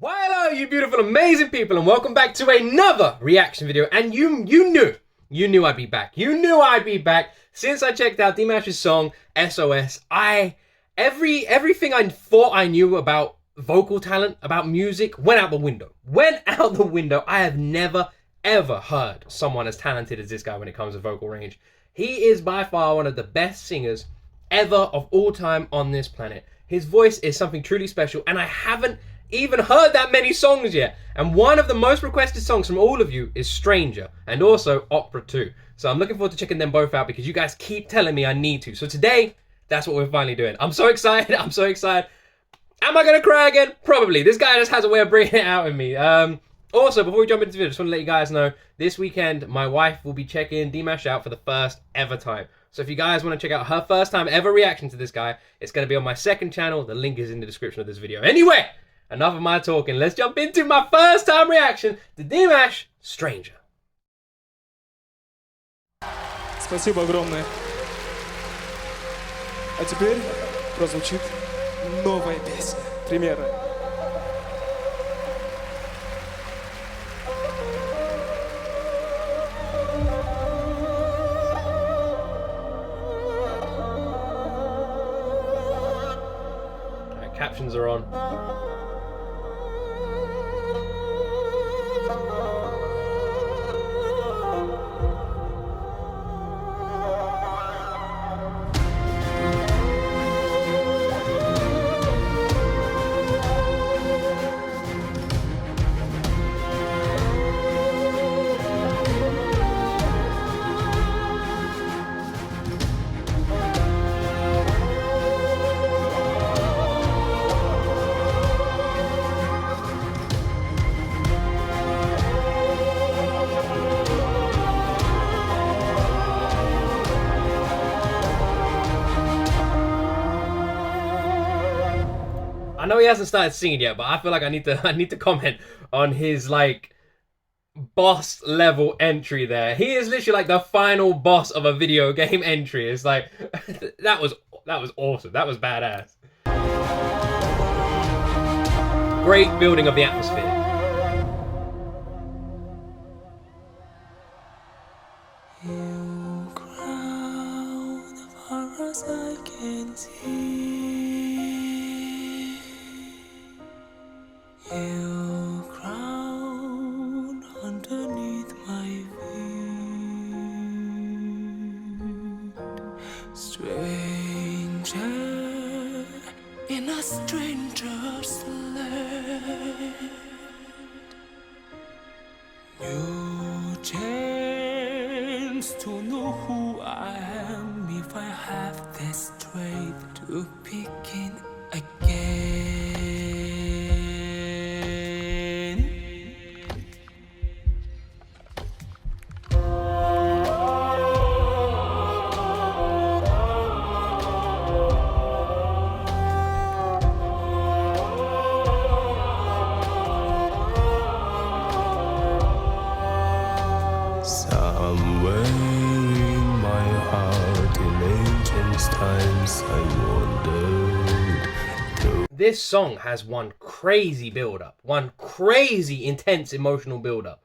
Why hello you beautiful amazing people and welcome back to another reaction video. And you knew I'd be back. You knew I'd be back since I checked out Dimash's song SOS. Everything I thought I knew about vocal talent, about music, went out the window. I have never ever heard someone as talented as this guy when it comes to vocal range. He is by far one of the best singers ever of all time on this planet. His voice is something truly special, and I haven't even heard that many songs yet. And one of the most requested songs from all of you is Stranger, and also Opera 2. So I'm looking forward to checking them both out because you guys keep telling me I need to. So today, that's what we're finally doing. I'm so excited. I'm so excited. Am I gonna cry again? Probably. This guy just has a way of bringing it out in me. Also, before we jump into the video, I just want to let you guys know, this weekend, my wife will be checking Dimash out for the first ever time. So if you guys want to check out her first time ever reaction to this guy, it's going to be on my second channel. The link is in the description of this video. Anyway, enough of my talking. Let's jump into my first time reaction to Dimash Stranger. Спасибо огромное. А теперь прозвучит новая песня. Примерно. Captions are on. I know he hasn't started singing yet, but I feel like I need to comment on his like boss level entry there. He is literally like the final boss of a video game entry. It's like that was awesome. That was badass. Great building of the atmosphere. You crown far as I can see. You crown underneath my feet. Stranger in a stranger's land. New chance to know who I am if I have the strength to begin again. Somewhere in my heart, in ancient times, I wondered. This song has one crazy build-up, one crazy intense emotional build-up.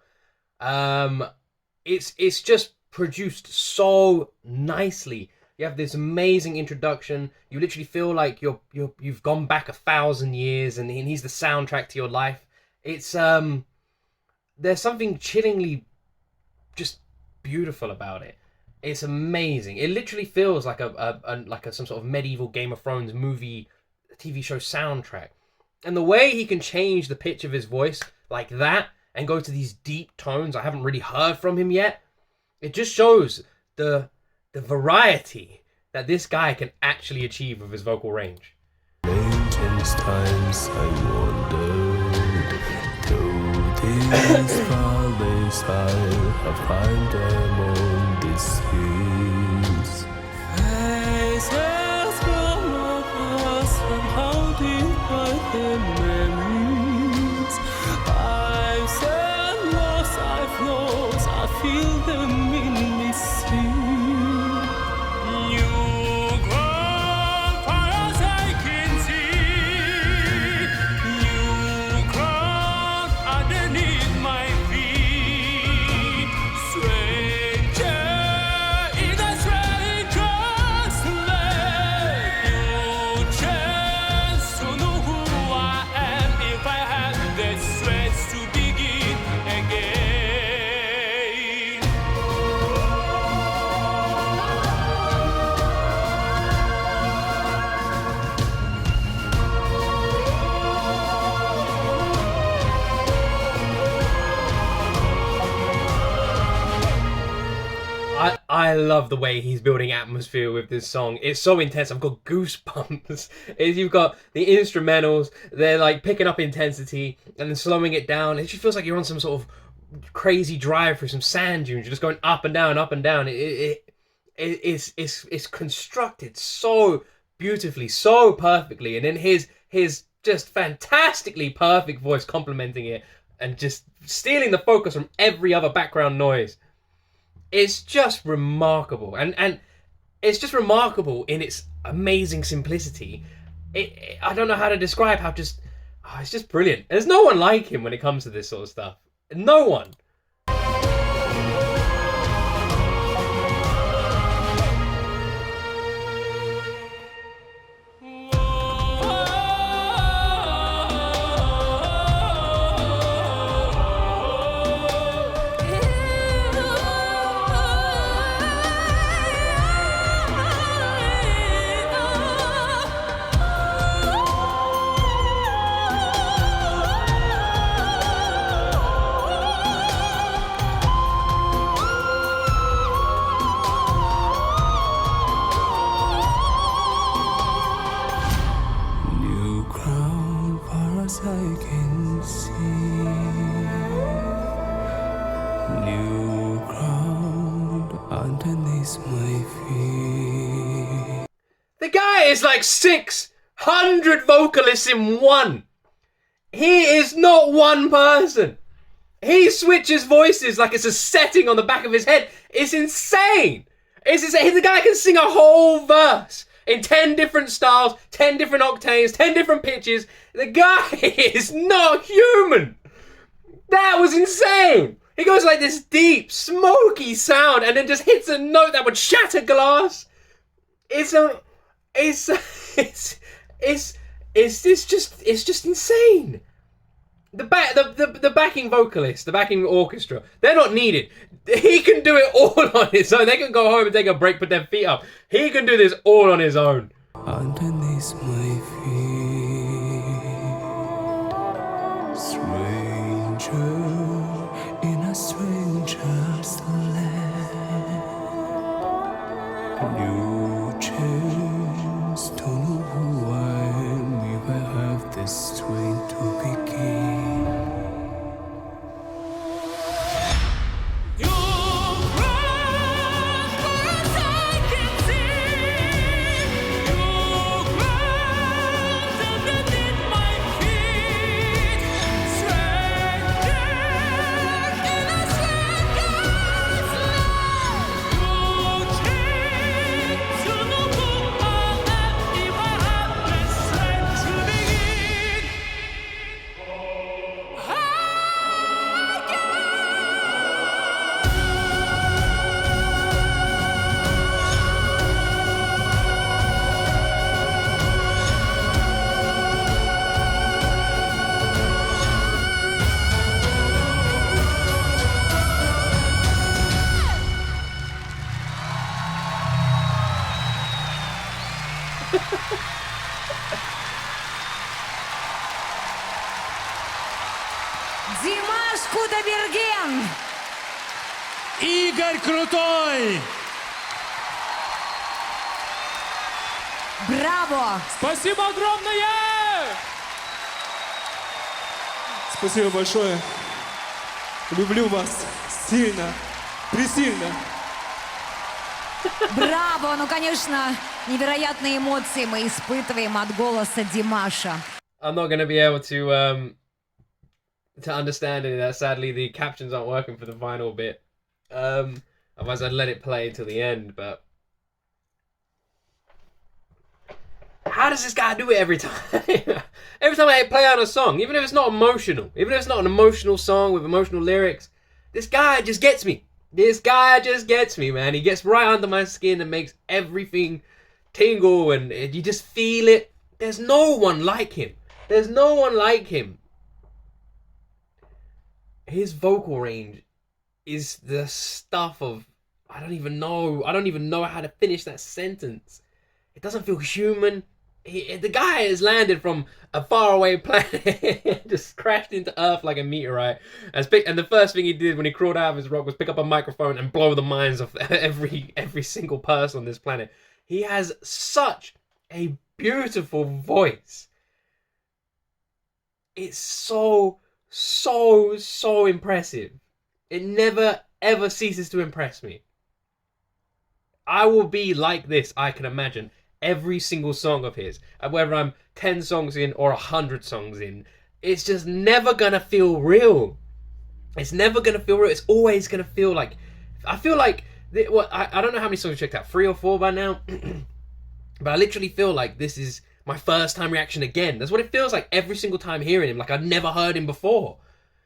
It's just produced so nicely. You have this amazing introduction. You literally feel like you've gone back 1,000 years, and he's the soundtrack to your life. It's there's something chillingly just beautiful about it. It's amazing. It literally feels like some sort of medieval Game of Thrones movie, TV show soundtrack. And the way he can change the pitch of his voice like that and go to these deep tones I haven't really heard from him yet, it just shows the variety that this guy can actually achieve with his vocal range. Ancient times, I wondered. Through these valleys, I have climbed them on these hills. Faces from us, somehow divide the memories. I've said lost, I've lost, I feel them in me sing. You grow far as I can see. You grow I love the way he's building atmosphere with this song. It's so intense. I've got goosebumps. You've got the instrumentals. They're like picking up intensity and then slowing it down. It just feels like you're on some sort of crazy drive through some sand dunes. You're just going up and down, up and down. It's constructed so beautifully, so perfectly. And then his just fantastically perfect voice complementing it and just stealing the focus from every other background noise. It's just remarkable, and it's just remarkable in its amazing simplicity. I don't know how to describe how it's just brilliant. There's no one like him when it comes to this sort of stuff. No one. I can see new ground underneath my feet. The guy is like 600 vocalists in one. He is not one person. He switches voices like it's a setting on the back of his head. It's insane. It's insane. The guy can sing a whole verse in 10 different styles, 10 different octaves, 10 different pitches. The guy is not human. That was insane. He goes like this deep, smoky sound and then just hits a note that would shatter glass. It's just insane. The backing vocalist, the backing orchestra, they're not needed. He can do it all on his own. They can go home and take a break, put their feet up. He can do this all on his own. Underneath my feet, stranger in a stranger's land. New chains, don't know who I am if I have the strength to begin. Димаш Кудайберген! Игорь Крутой! Браво! Спасибо огромное! Спасибо большое. Люблю вас сильно, пресильно. Браво! Ну, конечно, невероятные эмоции мы испытываем от голоса Димаша. I'm not going to be able to understand any of that. Sadly, the captions aren't working for the final bit. Otherwise, I'd let it play until the end, but... How does this guy do it every time? Every time I play out a song, even if it's not emotional, even if it's not an emotional song with emotional lyrics, this guy just gets me. This guy just gets me, man. He gets right under my skin and makes everything tingle, and you just feel it. There's no one like him. There's no one like him. His vocal range is the stuff of... I don't even know how to finish that sentence. It doesn't feel human. The guy has landed from a faraway planet just crashed into Earth like a meteorite. And the first thing he did when he crawled out of his rock was pick up a microphone and blow the minds of every single person on this planet. He has such a beautiful voice. It's so impressive. It never ever ceases to impress me. I will be like this, I can imagine, every single song of his. Whether I'm 10 songs in or 100 songs in, it's just never gonna feel real. It's never gonna feel real. It's always gonna feel like, I feel like, I don't know how many songs I checked out, 3 or 4 by now. But I literally feel like this is my first time reaction again. That's what it feels like every single time hearing him, like I'd never heard him before.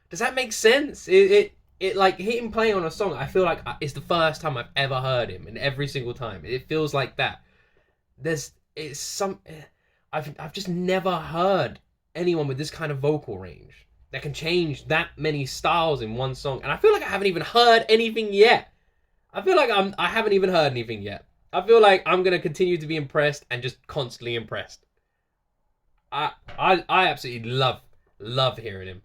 Does that make sense? It like hitting play on a song, I feel like it's the first time I've ever heard him, and every single time it feels like that. I've just never heard anyone with this kind of vocal range that can change that many styles in one song, and I feel like I haven't even heard anything yet. I feel like I haven't even heard anything yet. I feel like I'm gonna continue to be impressed and just constantly impressed. I absolutely love hearing him.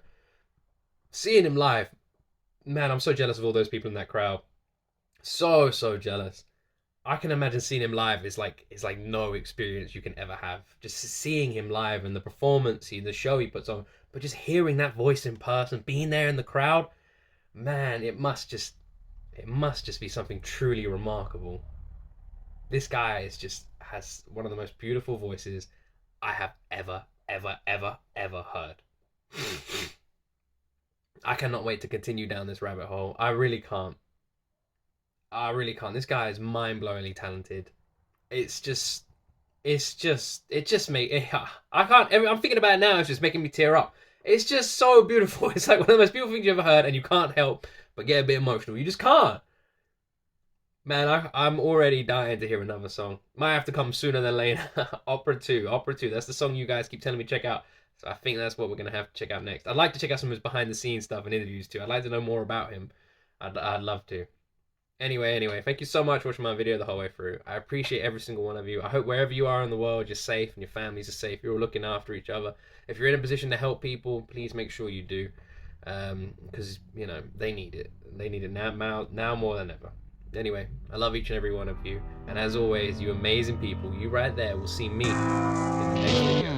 Seeing him live, man, I'm so jealous of all those people in that crowd. So jealous. I can imagine seeing him live is like no experience you can ever have. Just seeing him live and the performance, the show he puts on, but just hearing that voice in person, being there in the crowd, man, it must just be something truly remarkable. This guy has one of the most beautiful voices I have ever heard. I cannot wait to continue down this rabbit hole. I really can't. This guy is mind-blowingly talented. I can't. I'm thinking about it now. It's just making me tear up. It's just so beautiful. It's like one of the most beautiful things you ever heard, and you can't help but get a bit emotional. You just can't. Man, I'm already dying to hear another song. Might have to come sooner than later. Opera 2. That's the song you guys keep telling me to check out. So I think that's what we're going to have to check out next. I'd like to check out some of his behind-the-scenes stuff and interviews too. I'd like to know more about him. I'd love to. Anyway, thank you so much for watching my video the whole way through. I appreciate every single one of you. I hope wherever you are in the world, you're safe and your families are safe. You're all looking after each other. If you're in a position to help people, please make sure you do. Because, they need it. They need it now more than ever. Anyway, I love each and every one of you. And as always, you amazing people, you right there will see me in the next video.